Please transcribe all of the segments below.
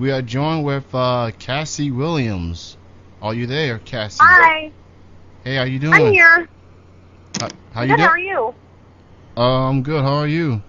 We are joined with Cassie Williams. Are you there, Cassie? Hi, Hey, how you I'm doing? here. How I'm you good. How doing? are you? I'm good. How are you?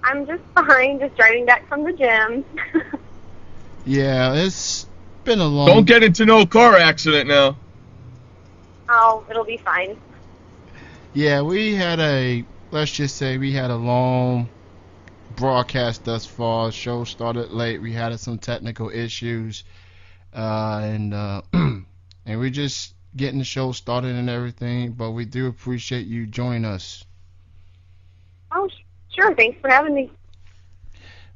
I'm just fine, just driving back from the gym. Yeah, it's been a Don't long. get into no car accident now. Oh, it'll be fine. Yeah, we had a. Let's just say we had a long broadcast thus far. Show started late. We had some technical issues, and and we're just getting the show started and everything. But we do appreciate you joining us. Oh, sure. Thanks for having me.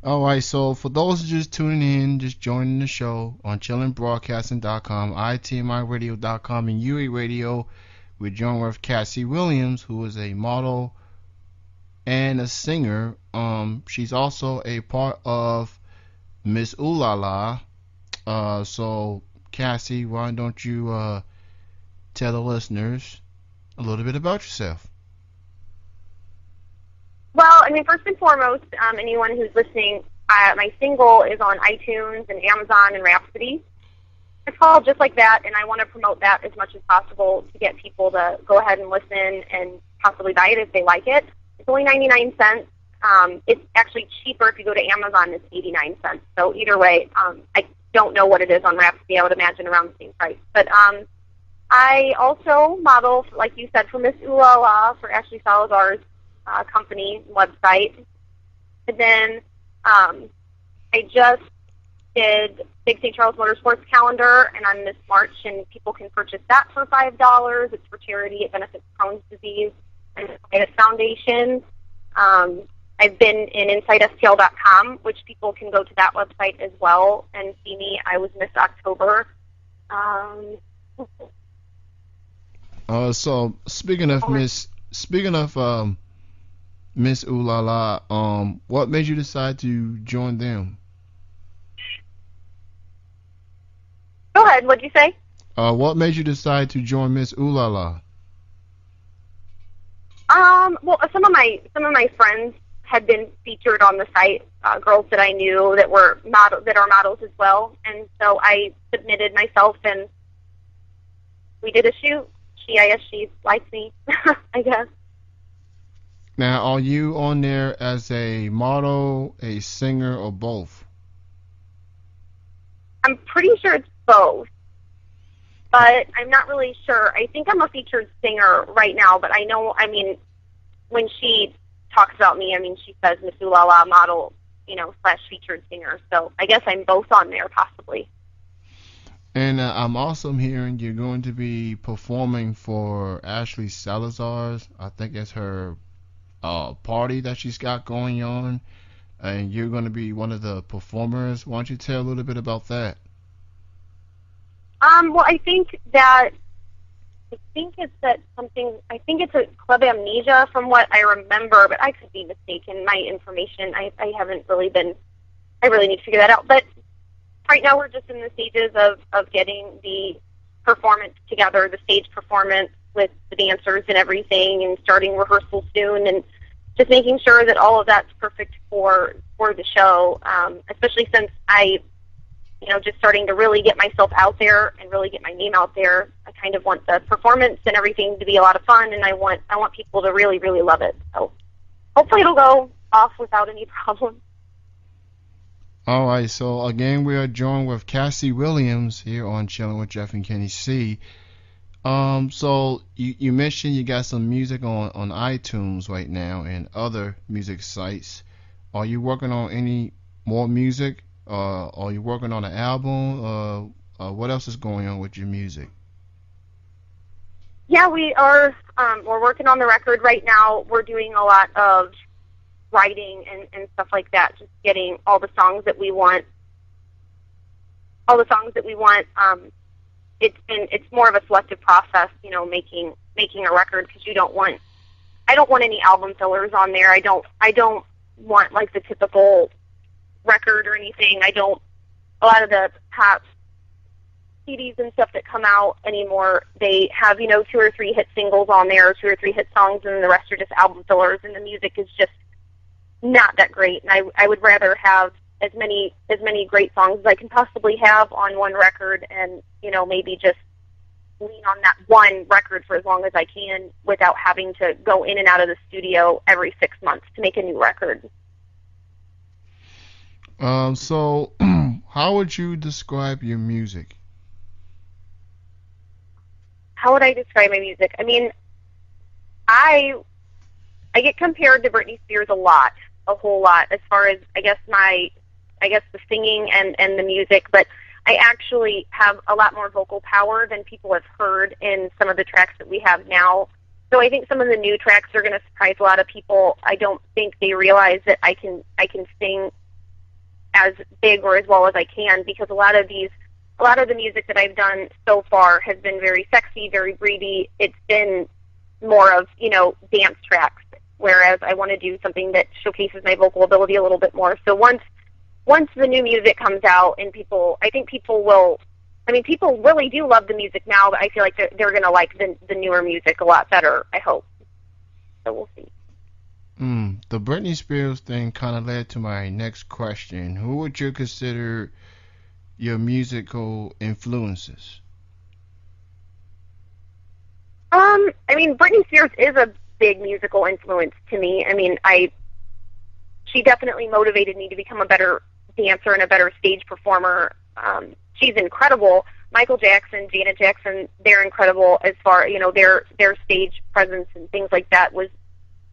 Alright, so for those just tuning in, just joining the show on chillingbroadcasting.com, itmiradio.com, and UE Radio, we're joined with Cassie Williams, who is a model and a singer. She's also a part of Miss Ilala. So Cassie, why don't you tell the listeners a little bit about yourself? Well, I mean, first and foremost, anyone who's listening, my single is on iTunes and Amazon and Rhapsody. It's called Just Like That, and I want to promote that as much as possible to get people to go ahead and listen and possibly buy it if they like it. It's only 99 cents. It's actually cheaper if you go to Amazon. It's 89 cents. So either way, I don't know what it is on Rhapsody. I would imagine around the same price. But I also model, like you said, for Miss Ilala, for Ashley Salazar's company website. And then I just did Big St. Charles Motorsports calendar, and on this March, and people can purchase that for $5. It's for charity. It benefits Crohn's disease and the Foundation. I've been in InsideSTL.com, which people can go to that website as well and see me. I was Miss October. So speaking of Miss Ulala, what made you decide to join them? Go ahead. What'd you say? What made you decide to join Miss Ulala? Well, some of my friends had been featured on the site, girls that I knew that were that are models as well, and so I submitted myself, and we did a shoot. She liked me, I guess. Now, are you on there as a model, a singer, or both? I'm pretty sure it's both, but I'm not really sure. I think I'm a featured singer right now, but I know, I mean, when she talks about me, I mean, she says Miss Ulala model, / featured singer. So I guess I'm both on there, possibly. And I'm also hearing you're going to be performing for Ashley Salazar's. I think it's her party that she's got going on, and you're going to be one of the performers. Why don't you tell a little bit about that? Well, I think it's that something. I think it's a Club Amnesia from what I remember, but I could be mistaken. My information, I haven't really been. I really need to figure that out. But right now, we're just in the stages of getting the performance together, the stage performance with the dancers and everything, and starting rehearsal soon, and just making sure that all of that's perfect for the show. Especially since I, just starting to really get myself out there and really get my name out there. I kind of want the performance and everything to be a lot of fun, and I want people to really, really love it. So hopefully it'll go off without any problems. All right, so again, we are joined with Cassie Williams here on Chilling with Jeff and Kenny C. So you mentioned you got some music on iTunes right now and other music sites. Are you working on any more music? Are you working on an album? What else is going on with your music? Yeah, we are. We're working on the record right now. We're doing a lot of writing and stuff like that, just getting all the songs that we want. It's more of a selective process, making a record, because I don't want any album fillers on there. I don't want like the typical record or anything. A lot of the pop CDs and stuff that come out anymore, they have, 2 or 3 hit singles on there, 2 or 3 hit songs, and the rest are just album fillers, and the music is just not that great. And I would rather have as many great songs as I can possibly have on one record, and maybe just lean on that one record for as long as I can without having to go in and out of the studio every 6 months to make a new record. So how would you describe your music? How would I describe my music? I mean, I get compared to Britney Spears a whole lot, as far as I guess the singing and the music, but I actually have a lot more vocal power than people have heard in some of the tracks that we have now. So I think some of the new tracks are going to surprise a lot of people. I don't think they realize that I can sing as big or as well as I can, because a lot of the music that I've done so far has been very sexy, very breathy. It's been more of, dance tracks, whereas I want to do something that showcases my vocal ability a little bit more. So once the new music comes out, and people really do love the music now, but I feel like they're going to like the newer music a lot better, I hope. So we'll see. The Britney Spears thing kind of led to my next question. Who would you consider your musical influences? Britney Spears is a big musical influence to me. She definitely motivated me to become a better dancer and a better stage performer. She's incredible. Michael Jackson, Janet Jackson, they're incredible as far, their stage presence and things like that was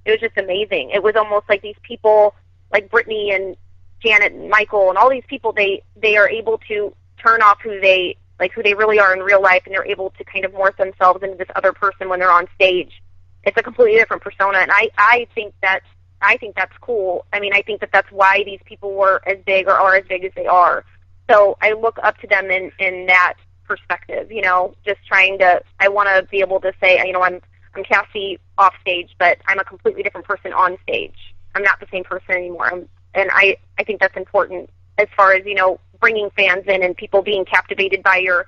just amazing. It was almost like these people, like Britney and Janet and Michael and all these people, they are able to turn off who they really are in real life, and they're able to kind of morph themselves into this other person when they're on stage. It's a completely different persona, and I think that's cool. I think that's why these people were as big or are as big as they are. So I look up to them in that perspective, I want to be able to say, I'm Cassie off stage, but I'm a completely different person on stage. I'm not the same person anymore. And I think that's important as far as, bringing fans in and people being captivated by your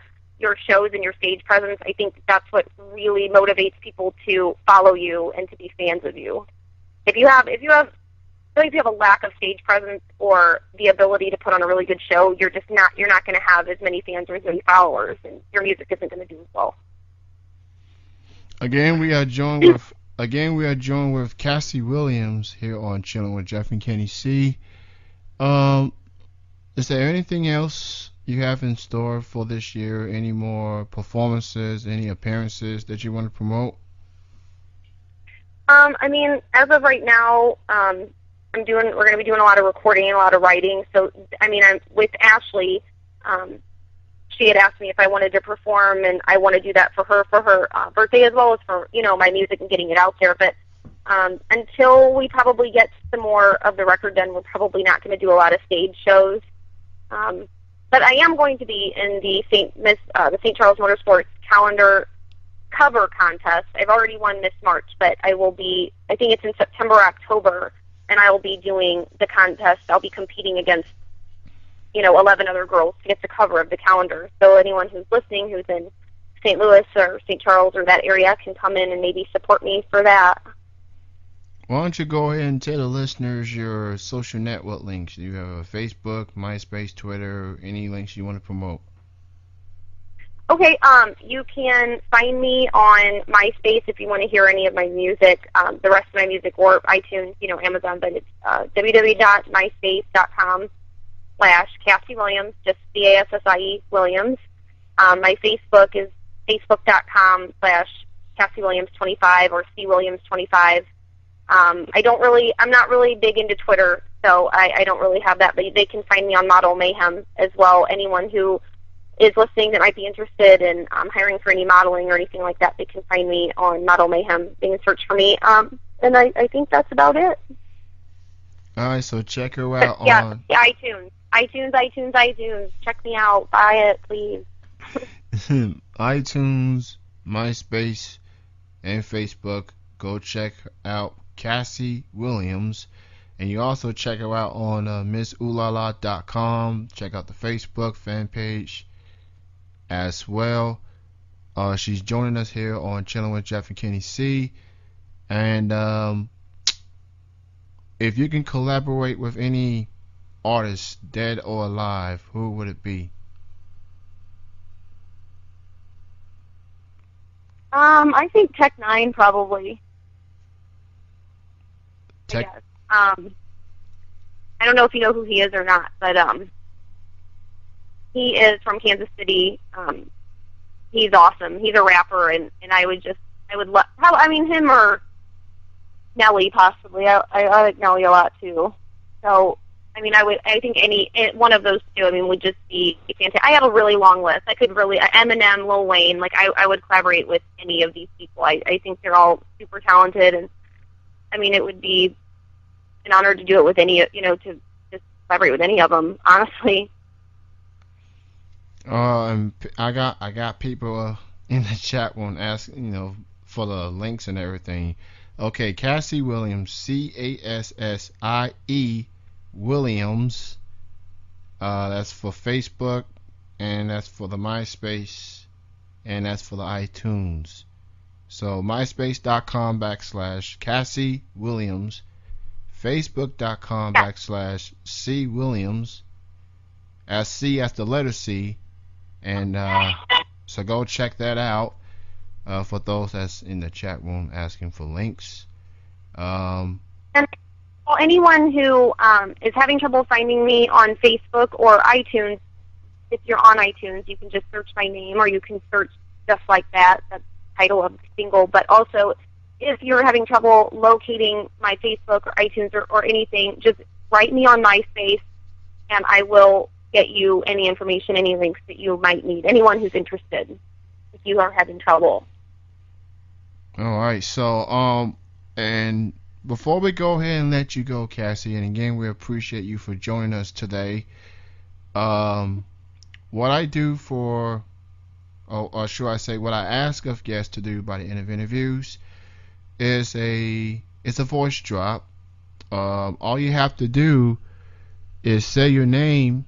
shows and your stage presence. I think that's what really motivates people to follow you and to be fans of you. If you have a lack of stage presence or the ability to put on a really good show, you're not going to have as many fans or as many followers, and your music isn't going to do as well. Again, we are joined with Cassie Williams here on Chilling with Jeff and Kenny C. Is there anything else you have in store for this year? Any more performances, any appearances that you want to promote? As of right now, we're going to be doing a lot of recording and a lot of writing. So, I'm with Ashley. She had asked me if I wanted to perform, and I want to do that for her birthday, as well as for, my music and getting it out there. But until we probably get some more of the record done, we're probably not going to do a lot of stage shows. But I am going to be in the St. Charles Motorsports calendar cover contest. I've already won Miss March, but I think it's in September or October, and I will be doing the contest. I'll be competing against 11 other girls to get the cover of the calendar. So anyone who's listening who's in St. Louis or St. Charles or that area can come in and maybe support me for that. Why don't you go ahead and tell the listeners your social network links? Do you have a Facebook, MySpace, Twitter, any links you want to promote? Okay, you can find me on MySpace if you want to hear any of my music, the rest of my music, or iTunes, Amazon, but it's www.myspace.com/Cassie Williams, just CASSIE Williams. My Facebook is facebook.com/Cassie Williams 25 or C Williams 25. I'm not really big into Twitter, so I don't really have that, but they can find me on Model Mayhem as well. Anyone who is listening that might be interested in hiring for any modeling or anything like that, they can find me on Model Mayhem. They can search for me, and I think that's about it. All right, so check her out on iTunes. Check me out. Buy it, please. iTunes, MySpace, and Facebook. Go check out Cassie Williams. And you also check her out on MissUlala.com. Check out the Facebook fan page as well. She's joining us here on Chilling with Jeff and Kenny C. And if you can collaborate with any artist, dead or alive, who would it be? I think Tech Nine probably. I Tech. guess. I don't know if you know who he is or not, but he is from Kansas City. He's awesome. He's a rapper, and I would love. I mean, him or Nelly possibly. I like Nelly a lot too. So, I mean, I think one of those two. I mean, would just be fantastic. I have a really long list. I could really Eminem, Lil Wayne. Like I would collaborate with any of these people. I think they're all super talented, and I mean, it would be an honor to do it with any. To just collaborate with any of them. Honestly. And I got people in the chat room asking, for the links and everything. Okay, Cassie Williams, Cassie Williams. That's for Facebook, and that's for the MySpace, and that's for the iTunes. So myspace.com/Cassie Williams, Facebook.com/C Williams, as C as the letter C, and so go check that out. For those that's in the chat room asking for links. And anyone who is having trouble finding me on Facebook or iTunes, if you're on iTunes, you can just search my name, or you can search just like that. That's the title of the single. But also, if you're having trouble locating my Facebook or iTunes or anything, just write me on MySpace, and I will get you any information, any links that you might need. Anyone who's interested, if you are having trouble. All right, so and before we go ahead and let you go, Cassie, and again we appreciate you for joining us today. What I do for, or should I say, what I ask of guests to do by the end of interviews is it's a voice drop. All you have to do is say your name,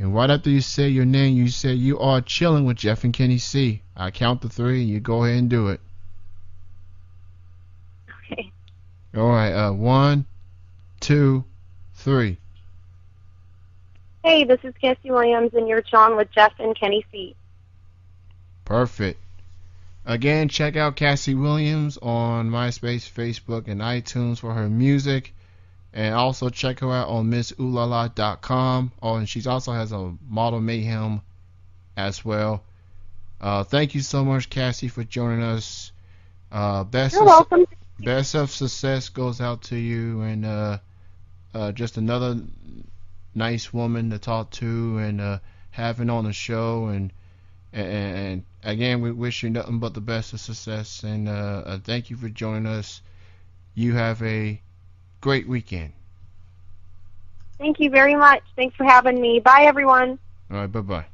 and right after you say your name, you say you are chilling with Jeff and Kenny C. I count to 3, and you go ahead and do it. Okay. All right. 1, 2, 3. Hey, this is Cassie Williams, and you're chilling with Jeff and Kenny C. Perfect. Again, check out Cassie Williams on MySpace, Facebook, and iTunes for her music. And also check her out on MissUlala.com. Oh, and she also has a Model Mayhem as well. Thank you so much, Cassie, for joining us. You're welcome. Best of success goes out to you, and just another nice woman to talk to and having on the show. And again, we wish you nothing but the best of success. And thank you for joining us. You have a great weekend. Thank you very much. Thanks for having me. Bye, everyone. All right, bye-bye.